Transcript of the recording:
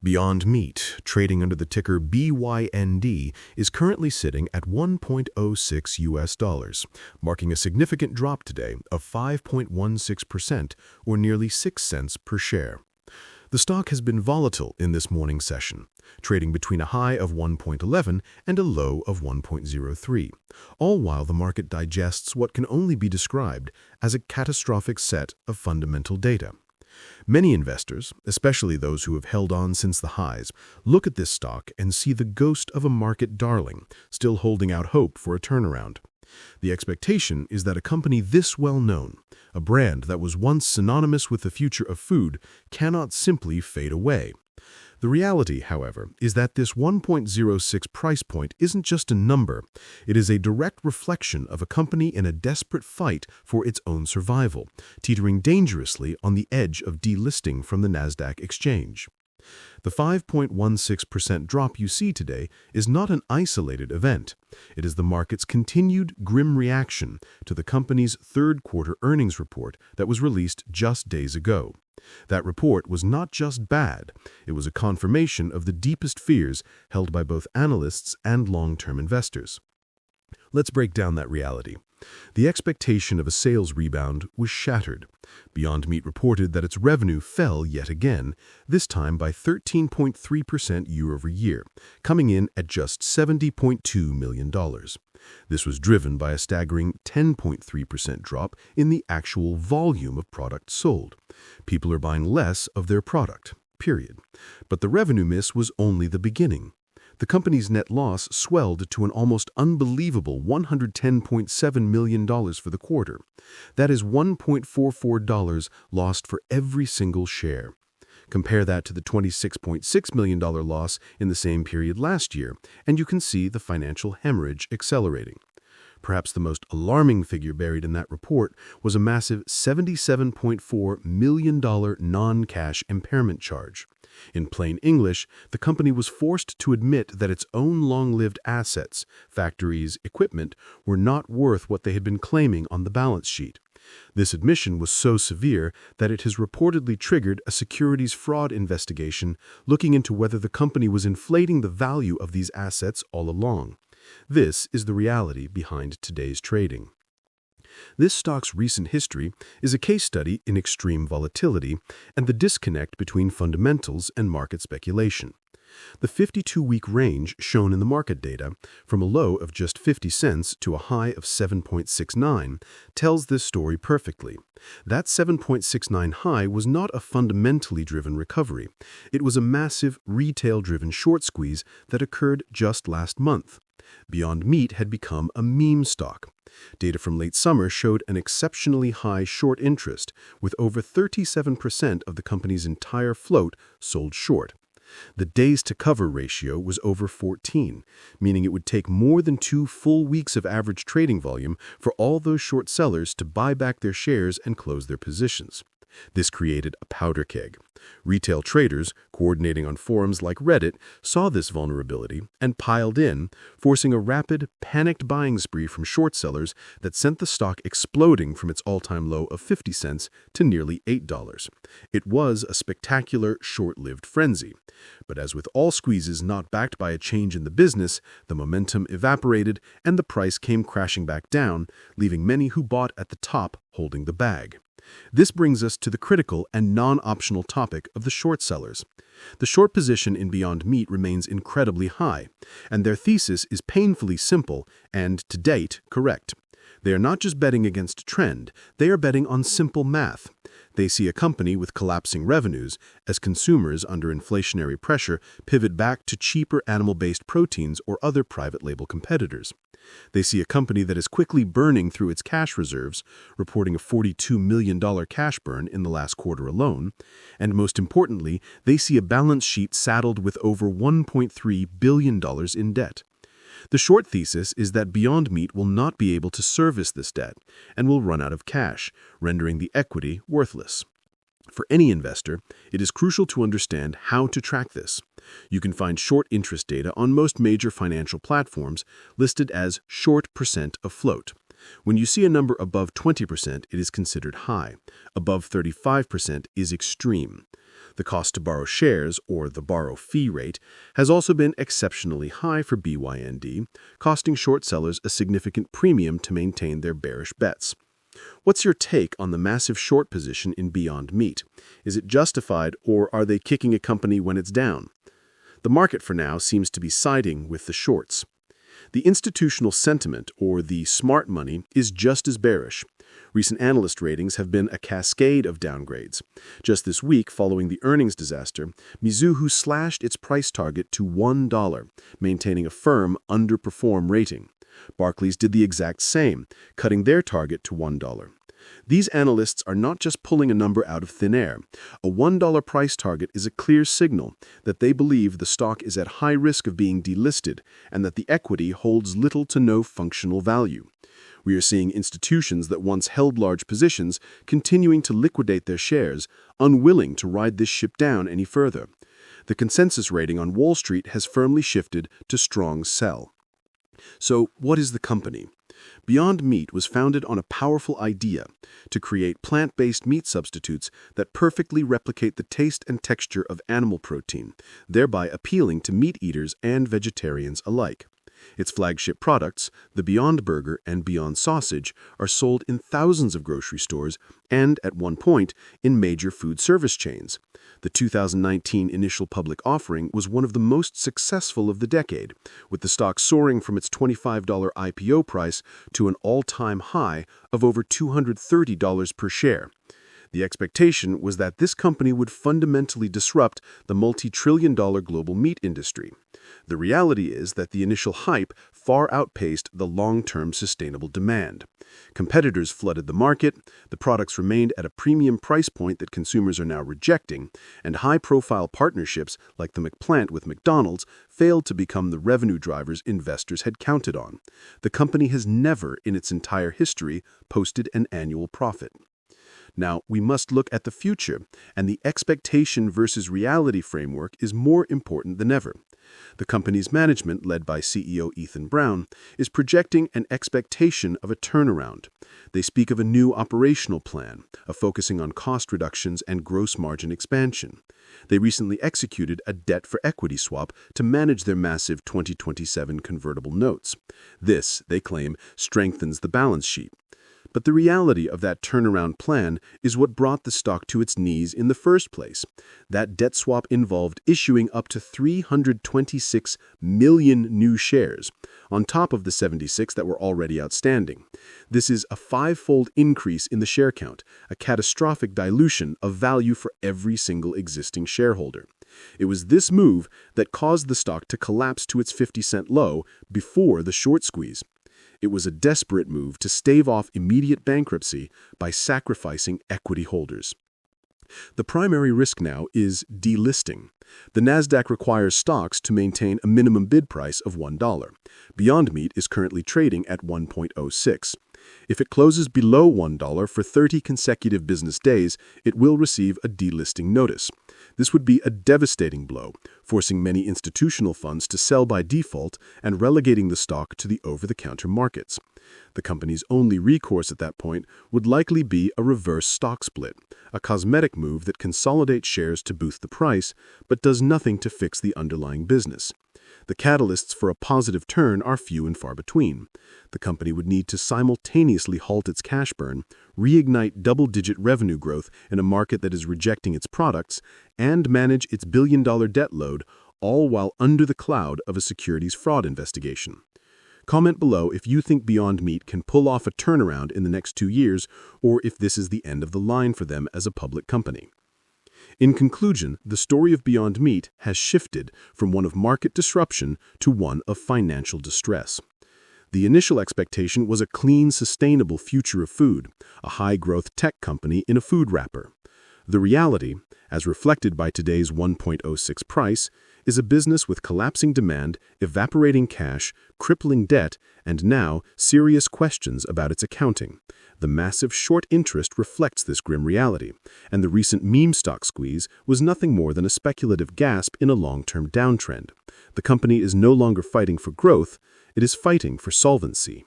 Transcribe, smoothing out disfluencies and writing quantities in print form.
Beyond Meat, trading under the ticker BYND, is currently sitting at 1.06 US dollars, marking a significant drop today of 5.16% or nearly 6 cents per share. The stock has been volatile in this morning's session, trading between a high of 1.11 and a low of 1.03, all while the market digests what can only be described as a catastrophic set of fundamental data. Many investors, especially those who have held on since the highs, look at this stock and see the ghost of a market darling, still holding out hope for a turnaround. The expectation is that a company this well-known, a brand that was once synonymous with the future of food, cannot simply fade away. The reality, however, is that this 1.06 price point isn't just a number. It is a direct reflection of a company in a desperate fight for its own survival, teetering dangerously on the edge of delisting from the Nasdaq exchange. The 5.16% drop you see today is not an isolated event. It is the market's continued grim reaction to the company's third-quarter earnings report that was released just days ago. That report was not just bad, it was a confirmation of the deepest fears held by both analysts and long-term investors. Let's break down that reality. The expectation of a sales rebound was shattered. Beyond Meat reported that its revenue fell yet again, this time by 13.3% year-over-year, coming in at just $70.2 million. This was driven by a staggering 10.3% drop in the actual volume of product sold. People are buying less of their product, period. But the revenue miss was only the beginning. The company's net loss swelled to an almost unbelievable $110.7 million for the quarter. That is $1.44 lost for every single share. Compare that to the $26.6 million loss in the same period last year, and you can see the financial hemorrhage accelerating. Perhaps the most alarming figure buried in that report was a massive $77.4 million non-cash impairment charge. In plain English, the company was forced to admit that its own long-lived assets, factories, equipment, were not worth what they had been claiming on the balance sheet. This admission was so severe that it has reportedly triggered a securities fraud investigation looking into whether the company was inflating the value of these assets all along. This is the reality behind today's trading. This stock's recent history is a case study in extreme volatility and the disconnect between fundamentals and market speculation. The 52-week range shown in the market data, from a low of just 50 cents to a high of 7.69, tells this story perfectly. That 7.69 high was not a fundamentally driven recovery. It was a massive retail-driven short squeeze that occurred just last month. Beyond Meat had become a meme stock. Data from late summer showed an exceptionally high short interest, with over 37% of the company's entire float sold short. The days-to-cover ratio was over 14, meaning it would take more than 2 full weeks of average trading volume for all those short sellers to buy back their shares and close their positions. This created a powder keg. Retail traders, coordinating on forums like Reddit, saw this vulnerability and piled in, forcing a rapid, panicked buying spree from short sellers that sent the stock exploding from its all-time low of 50 cents to nearly $8. It was a spectacular, short-lived frenzy. But as with all squeezes not backed by a change in the business, the momentum evaporated and the price came crashing back down, leaving many who bought at the top holding the bag. This brings us to the critical and non-optional topic of the short sellers. The short position in Beyond Meat remains incredibly high, and their thesis is painfully simple and, to date, correct. They are not just betting against trend, they are betting on simple math. They see a company with collapsing revenues as consumers under inflationary pressure pivot back to cheaper animal-based proteins or other private label competitors. They see a company that is quickly burning through its cash reserves, reporting a $42 million cash burn in the last quarter alone, and most importantly, they see a balance sheet saddled with over $1.3 billion in debt. The short thesis is that Beyond Meat will not be able to service this debt and will run out of cash, rendering the equity worthless. For any investor, it is crucial to understand how to track this. You can find short interest data on most major financial platforms listed as short percent of float. When you see a number above 20%, it is considered high. Above 35% is extreme. The cost to borrow shares, or the borrow fee rate, has also been exceptionally high for BYND, costing short sellers a significant premium to maintain their bearish bets. What's your take on the massive short position in Beyond Meat? Is it justified, or are they kicking a company when it's down? The market for now seems to be siding with the shorts. The institutional sentiment, or the smart money, is just as bearish. Recent analyst ratings have been a cascade of downgrades. Just this week, following the earnings disaster, Mizuho slashed its price target to $1, maintaining a firm underperform rating. Barclays did the exact same, cutting their target to $1. These analysts are not just pulling a number out of thin air. A $1 price target is a clear signal that they believe the stock is at high risk of being delisted and that the equity holds little to no functional value. We are seeing institutions that once held large positions continuing to liquidate their shares, unwilling to ride this ship down any further. The consensus rating on Wall Street has firmly shifted to strong sell. So, what is the company? Beyond Meat was founded on a powerful idea to create plant-based meat substitutes that perfectly replicate the taste and texture of animal protein, thereby appealing to meat eaters and vegetarians alike. Its flagship products, the Beyond Burger and Beyond Sausage, are sold in thousands of grocery stores and, at one point, in major food service chains. The 2019 initial public offering was one of the most successful of the decade, with the stock soaring from its $25 IPO price to an all-time high of over $230 per share. The expectation was that this company would fundamentally disrupt the multi-trillion-dollar global meat industry. The reality is that the initial hype far outpaced the long-term sustainable demand. Competitors flooded the market, the products remained at a premium price point that consumers are now rejecting, and high-profile partnerships like the McPlant with McDonald's failed to become the revenue drivers investors had counted on. The company has never, in its entire history, posted an annual profit. Now, we must look at the future, and the expectation versus reality framework is more important than ever. The company's management, led by CEO Ethan Brown, is projecting an expectation of a turnaround. They speak of a new operational plan, of focusing on cost reductions and gross margin expansion. They recently executed a debt-for-equity swap to manage their massive 2027 convertible notes. This, they claim, strengthens the balance sheet. But the reality of that turnaround plan is what brought the stock to its knees in the first place. That debt swap involved issuing up to 326 million new shares, on top of the 76 that were already outstanding. This is a five-fold increase in the share count, a catastrophic dilution of value for every single existing shareholder. It was this move that caused the stock to collapse to its 50-cent low before the short squeeze. It was a desperate move to stave off immediate bankruptcy by sacrificing equity holders. The primary risk now is delisting. The Nasdaq requires stocks to maintain a minimum bid price of $1. Beyond Meat is currently trading at 1.06. If it closes below $1 for 30 consecutive business days, it will receive a delisting notice. This would be a devastating blow, forcing many institutional funds to sell by default and relegating the stock to the over-the-counter markets. The company's only recourse at that point would likely be a reverse stock split, a cosmetic move that consolidates shares to boost the price, but does nothing to fix the underlying business. The catalysts for a positive turn are few and far between. The company would need to simultaneously halt its cash burn, reignite double-digit revenue growth in a market that is rejecting its products, and manage its billion-dollar debt load, all while under the cloud of a securities fraud investigation. Comment below if you think Beyond Meat can pull off a turnaround in the next 2 years, or if this is the end of the line for them as a public company. In conclusion, the story of Beyond Meat has shifted from one of market disruption to one of financial distress. The initial expectation was a clean, sustainable future of food, a high-growth tech company in a food wrapper. The reality, as reflected by today's 1.06 price, is a business with collapsing demand, evaporating cash, crippling debt, and now serious questions about its accounting. The massive short interest reflects this grim reality, and the recent meme stock squeeze was nothing more than a speculative gasp in a long-term downtrend. The company is no longer fighting for growth, it is fighting for solvency.